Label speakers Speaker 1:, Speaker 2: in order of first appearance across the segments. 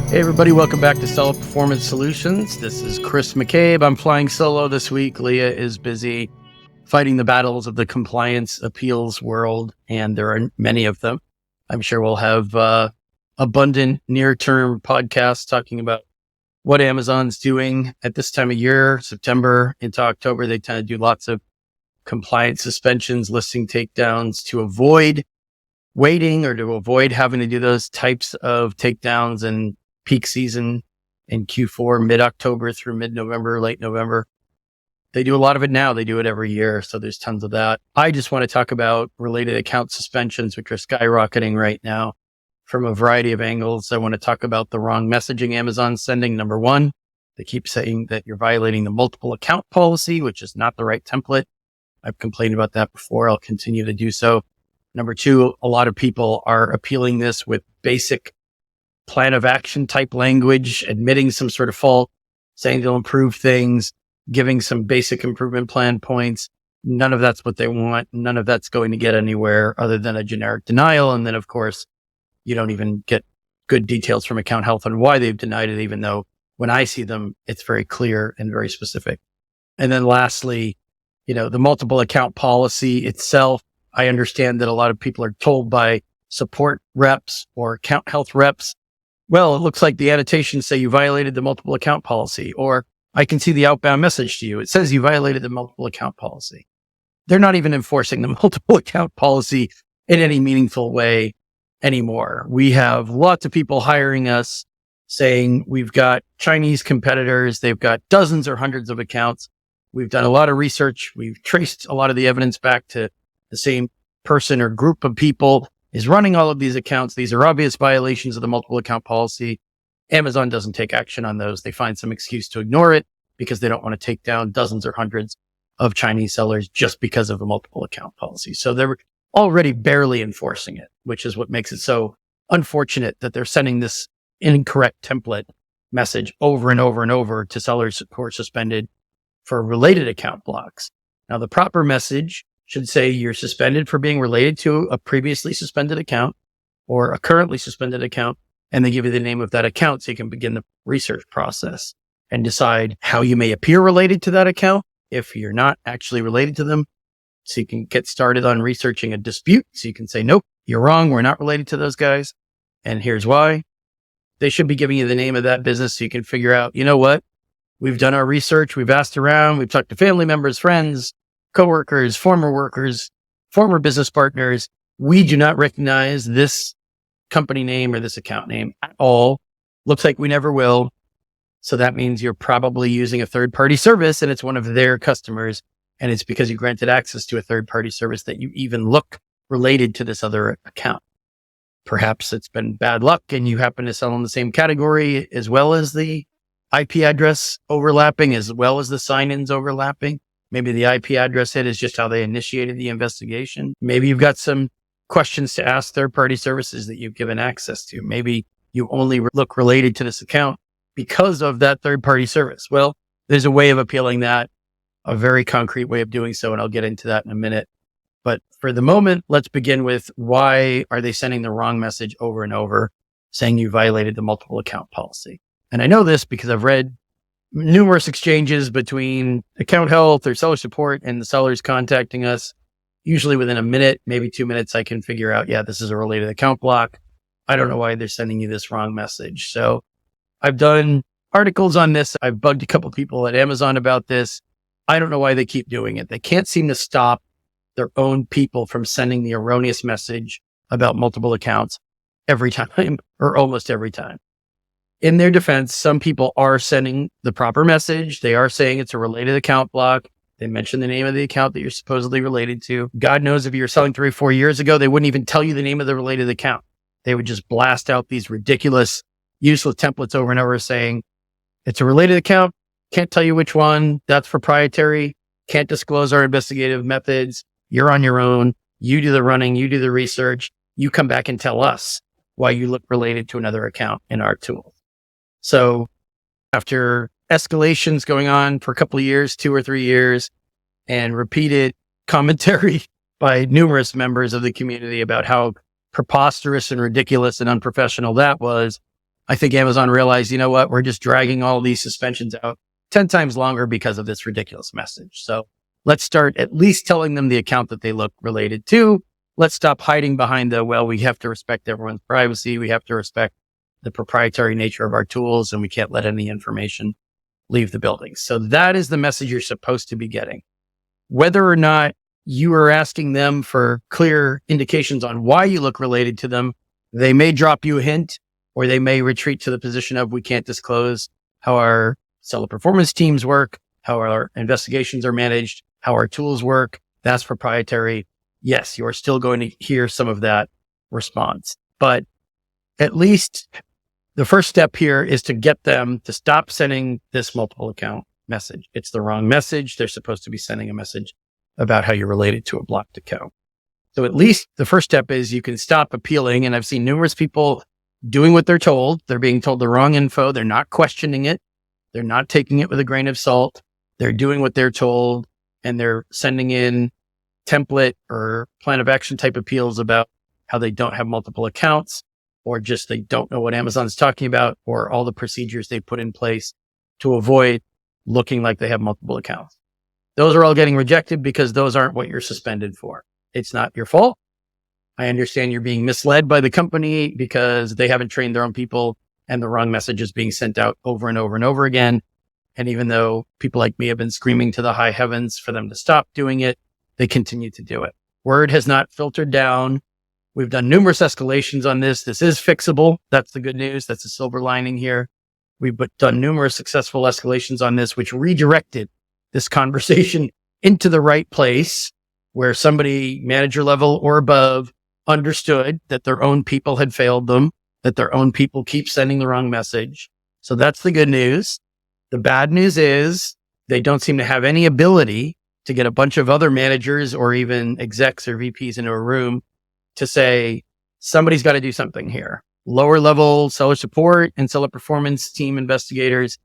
Speaker 1: Hey everybody, welcome back to Stellar Performance Solutions. This is Chris McCabe. I'm flying solo this week. Leah is busy fighting the battles of the compliance appeals world, and there are many of them. I'm sure we'll have abundant near-term podcasts talking about what Amazon's doing at this time of year. September into October, they tend to do lots of compliance suspensions, listing takedowns to avoid waiting or to avoid having to do those types of takedowns and peak season in Q4, mid-October through mid-November, late November. They do a lot of it now. They do it every year. So there's tons of that. I just want to talk about related account suspensions, which are skyrocketing right now from a variety of angles. I want to talk about the wrong messaging Amazon's sending. Number one, they keep saying that you're violating the multiple account policy, which is not the right template. I've complained about that before. I'll continue to do so. Number two, a lot of people are appealing this with basic plan of action type language, admitting some sort of fault, saying they'll improve things, giving some basic improvement plan points. None of that's what they want. None of that's going to get anywhere other than a generic denial. And then, of course, you don't even get good details from account health on why they've denied it, even though when I see them, it's very clear and very specific. And then lastly, the multiple account policy itself, I understand that a lot of people are told by support reps or account health reps, well, it looks like the annotations say you violated the multiple account policy, or I can see the outbound message to you. It says you violated the multiple account policy. They're not even enforcing the multiple account policy in any meaningful way anymore. We have lots of people hiring us saying we've got Chinese competitors. They've got dozens or hundreds of accounts. We've done a lot of research. We've traced a lot of the evidence back to the same person or group of people is running all of these accounts. These are obvious violations of the multiple account policy. Amazon doesn't take action on those. They find some excuse to ignore it because they don't want to take down dozens or hundreds of Chinese sellers just because of a multiple account policy. So they're already barely enforcing it, which is what makes it so unfortunate that they're sending this incorrect template message over and over and over to sellers who are suspended for related account blocks. Now, the proper message should say you're suspended for being related to a previously suspended account or a currently suspended account, and they give you the name of that account so you can begin the research process and decide how you may appear related to that account if you're not actually related to them. So you can get started on researching a dispute. So you can say, nope, you're wrong. We're not related to those guys. And here's why. They should be giving you the name of that business so you can figure out, you know what? We've done our research. We've asked around. We've talked to family members, friends, coworkers, former workers, former business partners. We do not recognize this company name or this account name at all. Looks like we never will. So that means you're probably using a third-party service and it's one of their customers. And it's because you granted access to a third-party service that you even look related to this other account. Perhaps it's been bad luck and you happen to sell in the same category as well as the IP address overlapping, as well as the sign-ins overlapping. Maybe the IP address hit is just how they initiated the investigation. Maybe you've got some questions to ask third-party services that you've given access to. Maybe you only look related to this account because of that third-party service. Well, there's a way of appealing that, a very concrete way of doing so, and I'll get into that in a minute. But for the moment, let's begin with why are they sending the wrong message over and over, saying you violated the multiple account policy? And I know this because I've read numerous exchanges between account health or seller support and the sellers contacting us. Usually within a minute, maybe 2 minutes, I can figure out, yeah, this is a related account block. I don't know why they're sending you this wrong message. So I've done articles on this. I've bugged a couple people at Amazon about this. I don't know why they keep doing it. They can't seem to stop their own people from sending the erroneous message about multiple accounts every time or almost every time. In their defense, some people are sending the proper message. They are saying it's a related account block. They mention the name of the account that you're supposedly related to. God knows if you were selling 3 or 4 years ago, they wouldn't even tell you the name of the related account. They would just blast out these ridiculous, useless templates over and over saying, it's a related account. Can't tell you which one. That's proprietary. Can't disclose our investigative methods. You're on your own. You do the running. You do the research. You come back and tell us why you look related to another account in our tool. So after escalations going on for a couple of years, 2 or 3 years, and repeated commentary by numerous members of the community about how preposterous and ridiculous and unprofessional that was, I think Amazon realized, you know what, we're just dragging all these suspensions out 10 times longer because of this ridiculous message. So let's start at least telling them the account that they look related to. Let's stop hiding behind we have to respect everyone's privacy. We have to respect the proprietary nature of our tools, and we can't let any information leave the building. So that is the message you're supposed to be getting. Whether or not you are asking them for clear indications on why you look related to them, they may drop you a hint, or they may retreat to the position of, we can't disclose how our seller performance teams work, how our investigations are managed, how our tools work. That's proprietary. Yes, you are still going to hear some of that response, but at least the first step here is to get them to stop sending this multiple account message. It's the wrong message. They're supposed to be sending a message about how you're related to a blocked account. So at least the first step is you can stop appealing. And I've seen numerous people doing what they're told. They're being told the wrong info. They're not questioning it. They're not taking it with a grain of salt. They're doing what they're told, and they're sending in template or plan of action type appeals about how they don't have multiple accounts, or just they don't know what Amazon's talking about, or all the procedures they put in place to avoid looking like they have multiple accounts. Those are all getting rejected because those aren't what you're suspended for. It's not your fault. I understand you're being misled by the company because they haven't trained their own people and the wrong message is being sent out over and over and over again. And even though people like me have been screaming to the high heavens for them to stop doing it, they continue to do it. Word has not filtered down. We've done numerous escalations on this. This is fixable. That's the good news. That's the silver lining here. We've done numerous successful escalations on this, which redirected this conversation into the right place where somebody manager level or above understood that their own people had failed them, that their own people keep sending the wrong message. So that's the good news. The bad news is they don't seem to have any ability to get a bunch of other managers or even execs or VPs into a room to say, somebody's got to do something here. Lower level seller support and seller performance team investigators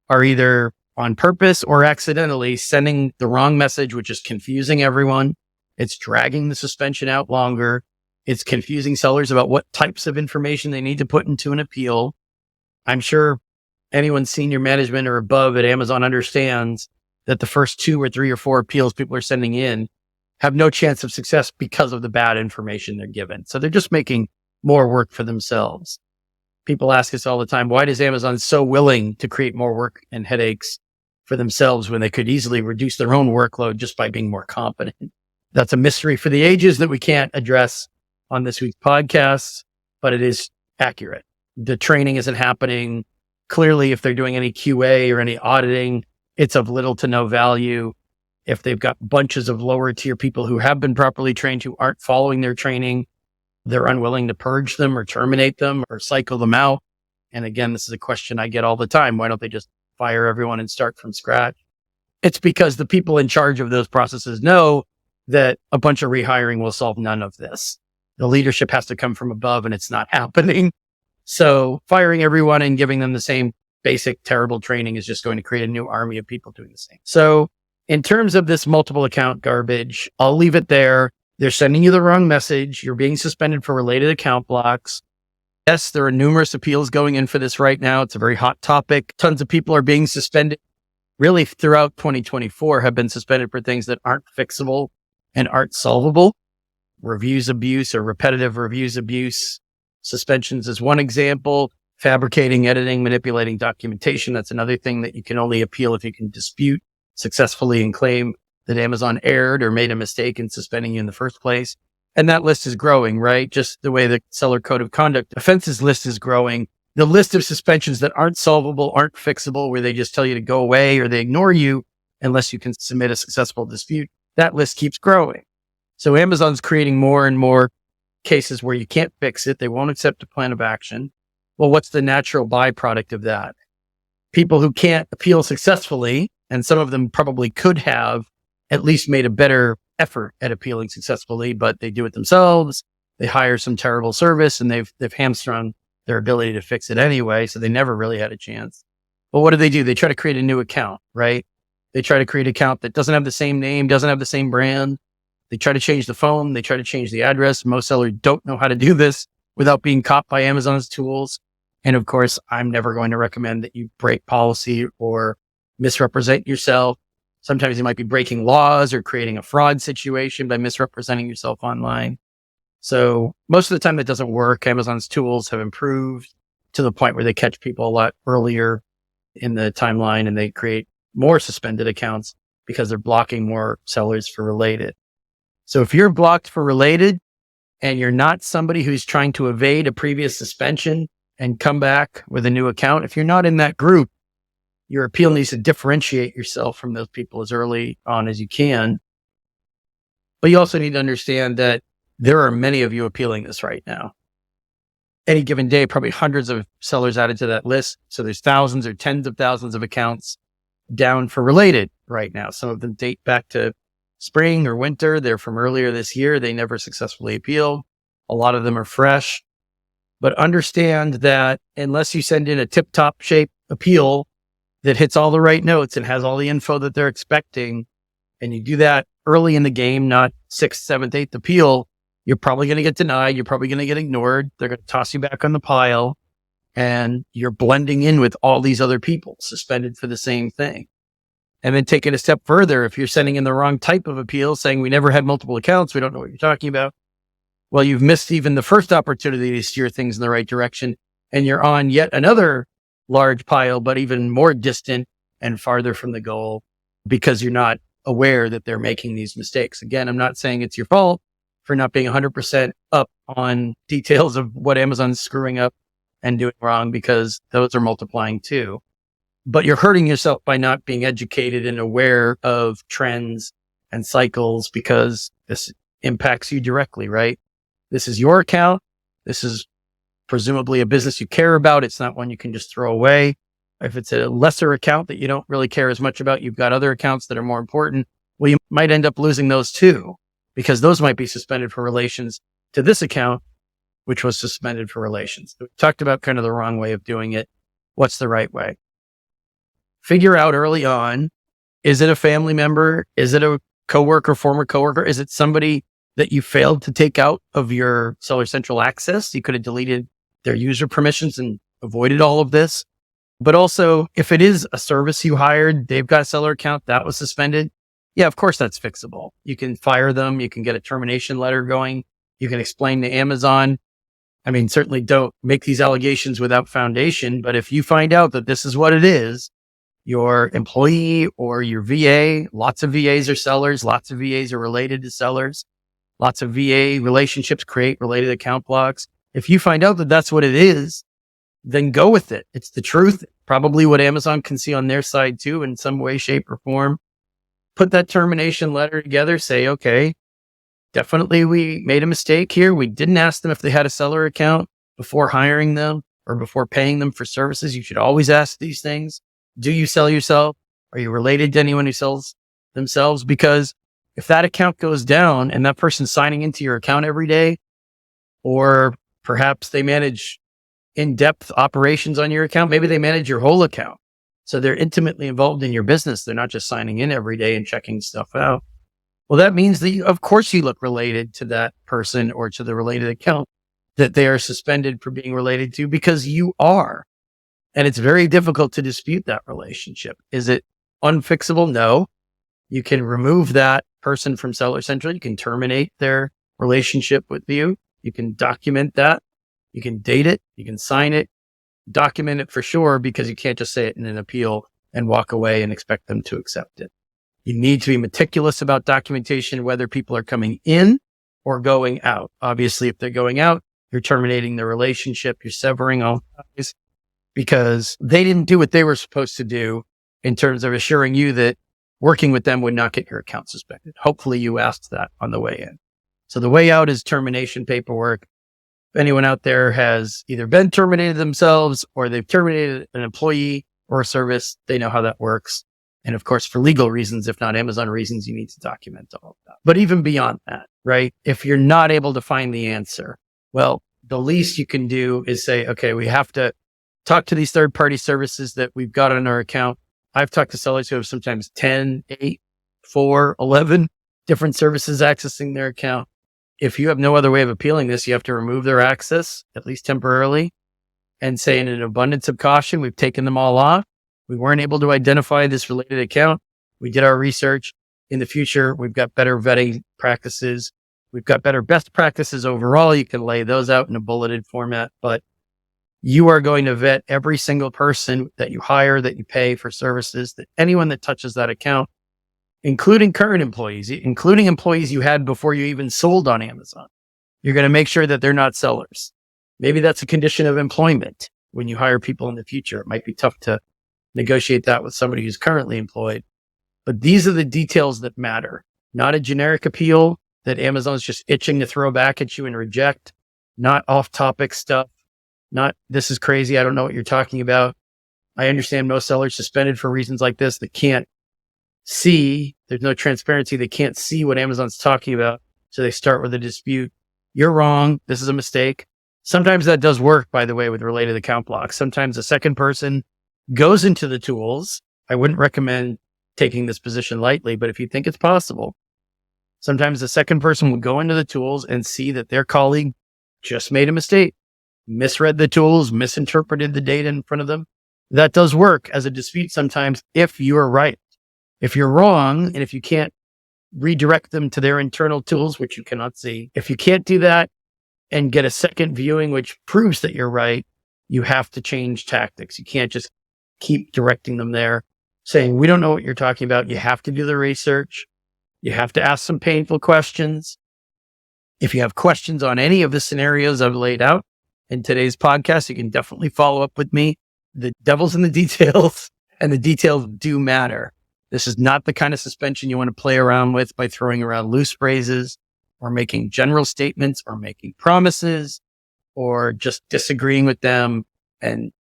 Speaker 1: are either on purpose or accidentally sending the wrong message, which is confusing everyone. It's dragging the suspension out longer. It's confusing sellers about what types of information they need to put into an appeal. I'm sure anyone senior management or above at Amazon understands that the first 2 or 3 or 4 appeals people are sending in have no chance of success because of the bad information they're given. So they're just making more work for themselves. People ask us all the time, why is Amazon so willing to create more work and headaches for themselves when they could easily reduce their own workload just by being more competent? That's a mystery for the ages that we can't address on this week's podcast, but it is accurate. The training isn't happening. Clearly, if they're doing any QA or any auditing, it's of little to no value. If they've got bunches of lower tier people who have been properly trained who aren't following their training, they're unwilling to purge them or terminate them or cycle them out. And again, this is a question I get all the time. Why don't they just fire everyone and start from scratch? It's because the people in charge of those processes know that a bunch of rehiring will solve none of this. The leadership has to come from above, and it's not happening. So firing everyone and giving them the same basic terrible training is just going to create a new army of people doing the same. So in terms of this multiple account garbage, I'll leave it there. They're sending you the wrong message. You're being suspended for related account blocks. Yes, there are numerous appeals going in for this right now. It's a very hot topic. Tons of people are being suspended. Really, throughout 2024 have been suspended for things that aren't fixable and aren't solvable. Reviews abuse or repetitive reviews abuse. Suspensions is one example. Fabricating, editing, manipulating documentation. That's another thing that you can only appeal if you can dispute successfully and claim that Amazon erred or made a mistake in suspending you in the first place. And that list is growing, right? Just the way the seller code of conduct offenses list is growing. The list of suspensions that aren't solvable, aren't fixable, where they just tell you to go away or they ignore you unless you can submit a successful dispute, that list keeps growing. So Amazon's creating more and more cases where you can't fix it. They won't accept a plan of action. Well, what's the natural byproduct of that? People who can't appeal successfully, and some of them probably could have at least made a better effort at appealing successfully, but they do it themselves. They hire some terrible service and they've hamstrung their ability to fix it anyway. So they never really had a chance. But what do? They try to create a new account, right? They try to create an account that doesn't have the same name, doesn't have the same brand. They try to change the phone. They try to change the address. Most sellers don't know how to do this without being caught by Amazon's tools. And of course, I'm never going to recommend that you break policy or misrepresent yourself. Sometimes you might be breaking laws or creating a fraud situation by misrepresenting yourself online. So most of the time that doesn't work. Amazon's tools have improved to the point where they catch people a lot earlier in the timeline, and they create more suspended accounts because they're blocking more sellers for related. So if you're blocked for related and you're not somebody who's trying to evade a previous suspension and come back with a new account, if you're not in that group, your appeal needs to differentiate yourself from those people as early on as you can. But you also need to understand that there are many of you appealing this right now. Any given day, probably hundreds of sellers added to that list. So there's thousands or tens of thousands of accounts down for related right now. Some of them date back to spring or winter. They're from earlier this year. They never successfully appealed. A lot of them are fresh. But understand that unless you send in a tip-top shape appeal that hits all the right notes and has all the info that they're expecting, and you do that early in the game, not 6th, 7th, 8th appeal, you're probably going to get denied. You're probably going to get ignored. They're going to toss you back on the pile, and you're blending in with all these other people suspended for the same thing. And then take it a step further. If you're sending in the wrong type of appeal, saying we never had multiple accounts, we don't know what you're talking about. Well, you've missed even the first opportunity to steer things in the right direction, and you're on yet another large pile, but even more distant and farther from the goal because you're not aware that they're making these mistakes. Again, I'm not saying it's your fault for not being 100% up on details of what Amazon's screwing up and doing wrong, because those are multiplying too. But you're hurting yourself by not being educated and aware of trends and cycles, because this impacts you directly, right? This is your account. This is presumably a business you care about. It's not one you can just throw away. If it's a lesser account that you don't really care as much about, you've got other accounts that are more important. Well, you might end up losing those too, because those might be suspended for relations to this account, which was suspended for relations. We talked about kind of the wrong way of doing it. What's the right way? Figure out early on, is it a family member? Is it a coworker, former coworker? Is it somebody that you failed to take out of your Seller Central access? You could have deleted their user permissions and avoided all of this. But also, if it is a service you hired, they've got a seller account that was suspended. Yeah, of course, that's fixable. You can fire them. You can get a termination letter going. You can explain to Amazon. I mean, certainly don't make these allegations without foundation. But if you find out that this is what it is, your employee or your VA, lots of VAs are sellers. Lots of VAs are related to sellers. Lots of VA relationships create related account blocks. If you find out that that's what it is, then go with it. It's the truth. Probably what Amazon can see on their side too, in some way, shape, or form. Put that termination letter together. Say, okay, definitely we made a mistake here. We didn't ask them if they had a seller account before hiring them or before paying them for services. You should always ask these things. Do you sell yourself? Are you related to anyone who sells themselves? Because if that account goes down and that person's signing into your account every day, or perhaps they manage in-depth operations on your account, maybe they manage your whole account. So they're intimately involved in your business. They're not just signing in every day and checking stuff out. Well, that means that of course you look related to that person or to the related account that they are suspended for being related to, because you are. And it's very difficult to dispute that relationship. Is it unfixable? No. You can remove that person from Seller Central. You can terminate their relationship with you. You can document that. You can date it. You can sign it. Document it for sure, because you can't just say it in an appeal and walk away and expect them to accept it. You need to be meticulous about documentation, whether people are coming in or going out. Obviously, if they're going out, you're terminating the relationship. You're severing all ties because they didn't do what they were supposed to do in terms of assuring you that working with them would not get your account suspended. Hopefully you asked that on the way in. So the way out is termination paperwork. If anyone out there has either been terminated themselves or they've terminated an employee or a service, they know how that works. And of course, for legal reasons, if not Amazon reasons, you need to document all of that. But even beyond that, right? If you're not able to find the answer, well, the least you can do is say, okay, we have to talk to these third-party services that we've got on our account. I've talked to sellers who have sometimes 10, 8, 4, 11 different services accessing their account. If you have no other way of appealing this, you have to remove their access, at least temporarily, and say, in an abundance of caution, we've taken them all off. We weren't able to identify this related account. We did our research. In the future, we've got better vetting practices. We've got better best practices overall. You can lay those out in a bulleted format, but you are going to vet every single person that you hire, that you pay for services, that anyone that touches that account, including current employees, including employees you had before you even sold on Amazon. You're going to make sure that they're not sellers. Maybe that's a condition of employment when you hire people in the future. It might be tough to negotiate that with somebody who's currently employed. But these are the details that matter, not a generic appeal that Amazon's just itching to throw back at you and reject, not off-topic stuff, not this is crazy, I don't know what you're talking about. I understand most sellers suspended for reasons like this that can't see, there's no transparency, they can't see what Amazon's talking about, so they start with a dispute. You're wrong, this is a mistake. Sometimes that does work, by the way, with related account blocks. Sometimes a second person goes into the tools. I wouldn't recommend taking this position lightly, but if you think it's possible, sometimes the second person will go into the tools and see that their colleague just made a mistake, misread the tools, misinterpreted the data in front of them. That does work as a dispute sometimes if you're right. If you're wrong, and if you can't redirect them to their internal tools, which you cannot see, if you can't do that and get a second viewing, which proves that you're right, you have to change tactics. You can't just keep directing them there, saying, we don't know what you're talking about. You have to do the research. You have to ask some painful questions. If you have questions on any of the scenarios I've laid out in today's podcast, you can definitely follow up with me. The devil's in the details, and the details do matter. This is not the kind of suspension you want to play around with by throwing around loose phrases or making general statements or making promises or just disagreeing with them and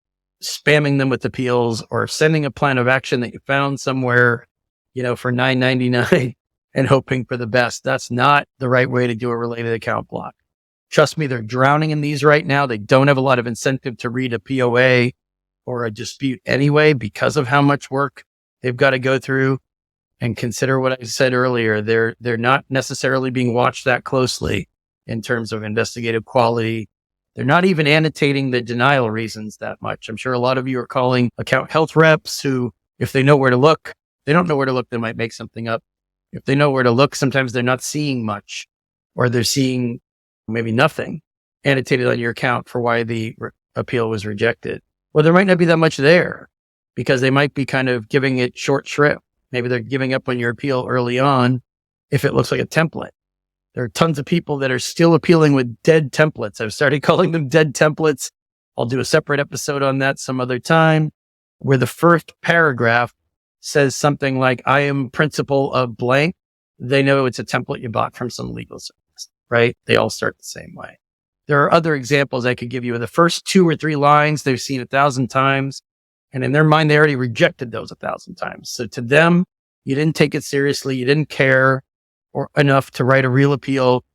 Speaker 1: spamming them with appeals or sending a plan of action that you found somewhere, for $9.99 and hoping for the best. That's not the right way to do a related account block. Trust me, they're drowning in these right now. They don't have a lot of incentive to read a POA or a dispute anyway because of how much work they've got to go through. And consider what I said earlier. They're not necessarily being watched that closely in terms of investigative quality. They're not even annotating the denial reasons that much. I'm sure a lot of you are calling account health reps who, if they know where to look, they don't know where to look, they might make something up. If they know where to look, sometimes they're not seeing much, or they're seeing maybe nothing annotated on your account for why the appeal was rejected. Well, there might not be that much there because they might be kind of giving it short shrift. Maybe they're giving up on your appeal early on if it looks like a template. There are tons of people that are still appealing with dead templates. I've started calling them dead templates. I'll do a separate episode on that some other time, where the first paragraph says something like, I am principal of blank. They know it's a template you bought from some legal service, right? They all start the same way. There are other examples I could give you. The first 2 or 3 lines they've seen 1,000 times. And in their mind, they already rejected those 1,000 times. So to them, you didn't take it seriously. You didn't care or enough to write a real appeal.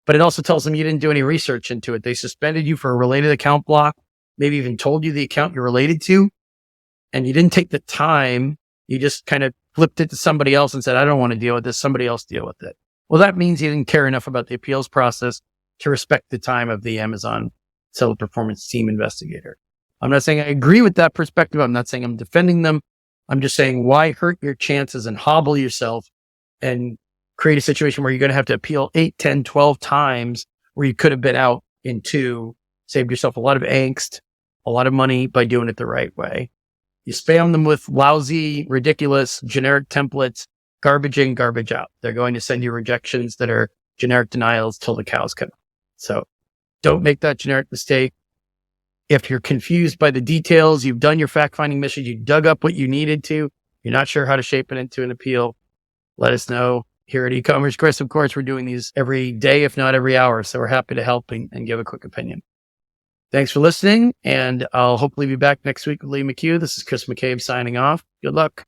Speaker 1: But it also tells them you didn't do any research into it. They suspended you for a related account block, maybe even told you the account you're related to, and you didn't take the time. You just kind of flipped it to somebody else and said, I don't want to deal with this. Somebody else deal with it. Well, that means you didn't care enough about the appeals process to respect the time of the Amazon seller performance team investigator. I'm not saying I agree with that perspective. I'm not saying I'm defending them. I'm just saying, why hurt your chances and hobble yourself and create a situation where you're going to have to appeal 8, 10, 12 times where you could have been out in 2, saved yourself a lot of angst, a lot of money by doing it the right way. You spam them with lousy, ridiculous, generic templates, garbage in, garbage out. They're going to send you rejections that are generic denials till the cows come. So don't make that generic mistake. If you're confused by the details, you've done your fact-finding mission, you dug up what you needed to, you're not sure how to shape it into an appeal, let us know. Here at E-Commerce Chris, of course, we're doing these every day, if not every hour. So we're happy to help and give a quick opinion. Thanks for listening, and I'll hopefully be back next week with Lee McHugh. This is Chris McCabe signing off. Good luck.